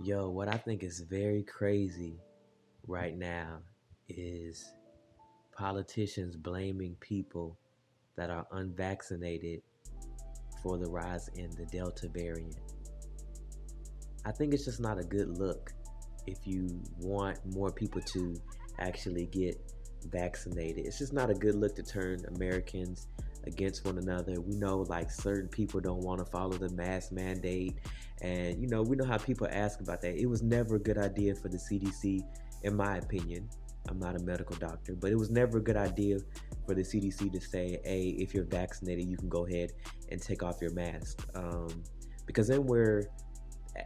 Yo, what I think is very crazy right now is politicians blaming people that are unvaccinated for the rise in the Delta variant. I think it's just not a good look if you want more people to actually get vaccinated. It's just not a good look to turn Americans against one another. We know like certain people don't want to follow the mask mandate, and we know how people ask about that. It was never a good idea for the CDC, in my opinion. I'm not a medical doctor, but it was never a good idea for the CDC to say, hey, if you're vaccinated, you can go ahead and take off your mask. Because then we're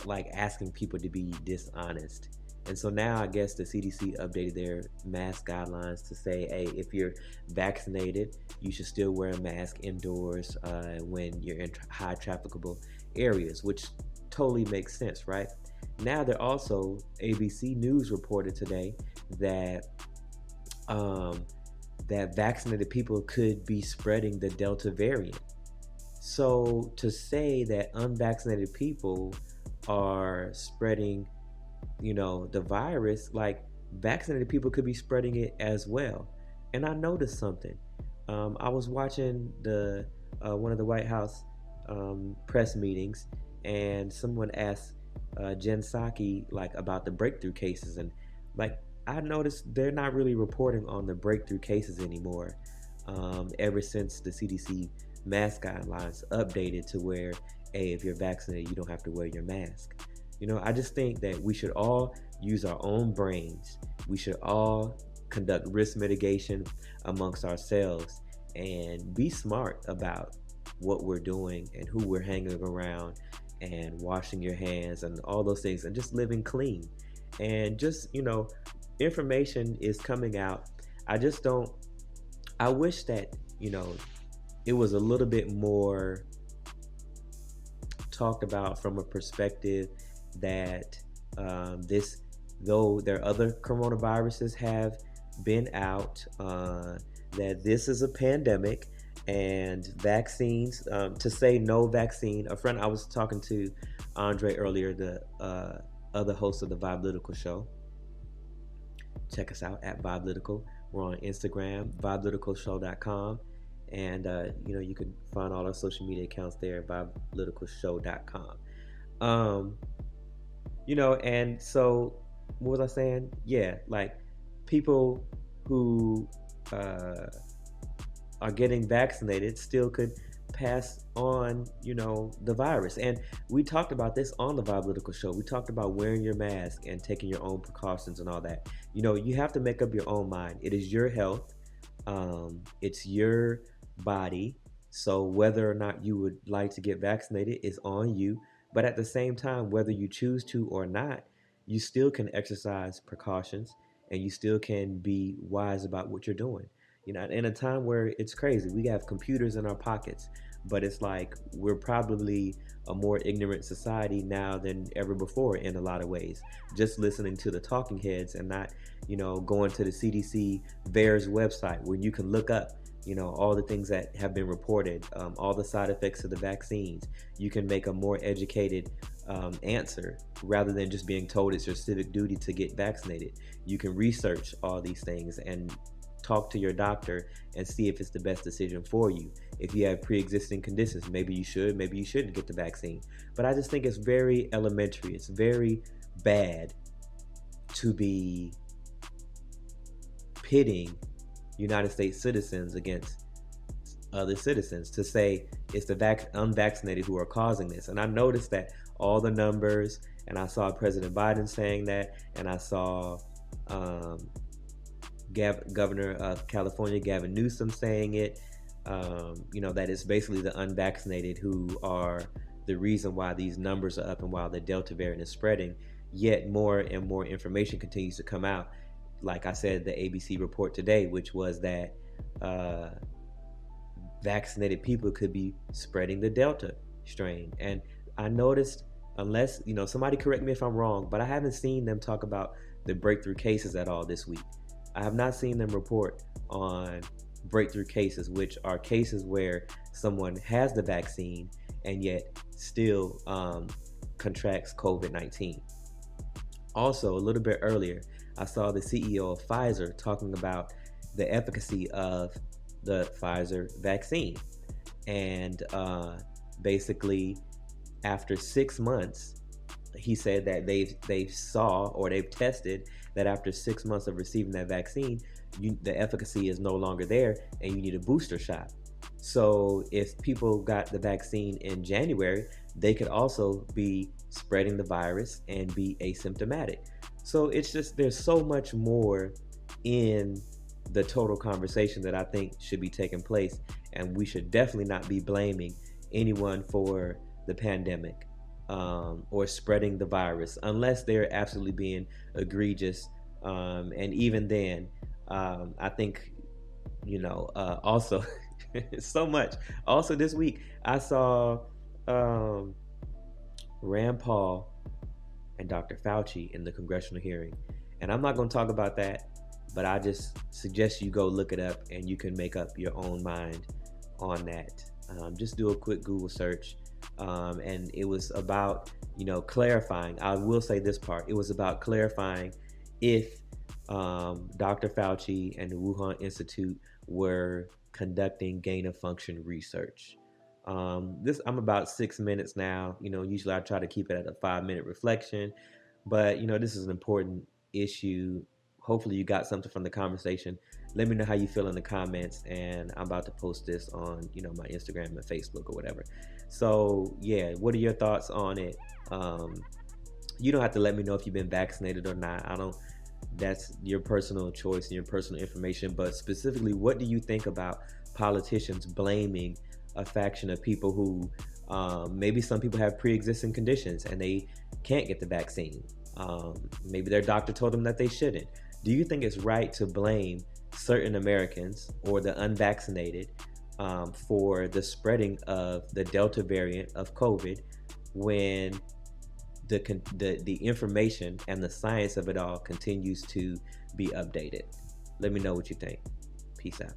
like asking people to be dishonest. And so now I guess the CDC updated their mask guidelines to say, hey, if you're vaccinated, you should still wear a mask indoors when you're in high trafficable areas, which totally makes sense, right? Now they're also, ABC News reported today that um, that vaccinated people could be spreading the Delta variant. So to say that unvaccinated people are spreading, the virus, like vaccinated people could be spreading it as well. And I noticed something. I was watching the one of the White House press meetings, and someone asked Jen Psaki like about the breakthrough cases, and like I noticed they're not really reporting on the breakthrough cases anymore. Ever since the CDC mask guidelines updated to where, hey, if you're vaccinated, you don't have to wear your mask. I just think that we should all use our own brains. We should all conduct risk mitigation amongst ourselves and be smart about what we're doing and who we're hanging around and washing your hands and all those things and just living clean. And just, information is coming out. I just don't, I wish that, it was a little bit more talked about from a perspective that this, though there are other coronaviruses have been out, that this is a pandemic and vaccines, to say no vaccine. A friend, I was talking to Andre earlier, the other host of the Vibe Lytical show. Check us out at Vibe Lytical. We're on Instagram, vibeLyticalShow.com. And you can find all our social media accounts there at vibeLyticalShow.com. Um, and so what was I saying? Yeah, like people who uh, are getting vaccinated still could pass on, the virus. And we talked about this on the Vibe Political Show. We talked about wearing your mask and taking your own precautions and all that. You have to make up your own mind. It is your health. It's your body. So whether or not you would like to get vaccinated is on you. But at the same time, whether you choose to or not, you still can exercise precautions and you still can be wise about what you're doing. In a time where it's crazy, we have computers in our pockets, but it's like we're probably a more ignorant society now than ever before in a lot of ways. Just listening to the talking heads and not, going to the CDC VAERS website where you can look up, all the things that have been reported, all the side effects of the vaccines. You can make a more educated answer rather than just being told it's your civic duty to get vaccinated. You can research all these things and talk to your doctor and see if it's the best decision for you. If you have pre-existing conditions, maybe you should, maybe you shouldn't get the vaccine. But I just think it's very elementary. It's very bad to be pitting United States citizens against other citizens to say it's the unvaccinated who are causing this. And I noticed that all the numbers, and I saw President Biden saying that, and I saw Governor of California, Gavin Newsom, saying it. That it's basically the unvaccinated who are the reason why these numbers are up and why the Delta variant is spreading. Yet more and more information continues to come out. Like I said, the ABC report today, which was that vaccinated people could be spreading the Delta strain. And I noticed, unless, somebody correct me if I'm wrong, but I haven't seen them talk about the breakthrough cases at all this week. I have not seen them report on breakthrough cases, which are cases where someone has the vaccine and yet still contracts COVID-19. Also, a little bit earlier, I saw the CEO of Pfizer talking about the efficacy of the Pfizer vaccine. And basically, after 6 months, he said that they've tested that after 6 months of receiving that vaccine, the efficacy is no longer there, and you need a booster shot. So if people got the vaccine in January, they could also be spreading the virus and be asymptomatic. So it's just, there's so much more in the total conversation that I think should be taking place, and we should definitely not be blaming anyone for the pandemic, or spreading the virus, unless they're absolutely being egregious. And even then, I think, also, so much. Also, this week, I saw um, Rand Paul and Dr. Fauci in the congressional hearing. And I'm not going to talk about that, but I just suggest you go look it up and you can make up your own mind on that. Just do a quick Google search. And it was about, clarifying. I will say this part. It was about clarifying if Dr. Fauci and the Wuhan Institute were conducting gain of function research. I'm about 6 minutes now. Usually I try to keep it at a 5-minute reflection, but this is an important issue. Hopefully you got something from the conversation. Let me know how you feel in the comments, and I'm about to post this on my Instagram and Facebook or whatever. So yeah, what are your thoughts on it? You don't have to let me know if you've been vaccinated or not. I don't. That's your personal choice and your personal information. But specifically, what do you think about politicians blaming a faction of people who, maybe some people have pre-existing conditions and they can't get the vaccine? Maybe their doctor told them that they shouldn't. Do you think it's right to blame certain Americans or the unvaccinated, for the spreading of the Delta variant of COVID, when the information and the science of it all continues to be updated? Let me know what you think. Peace out.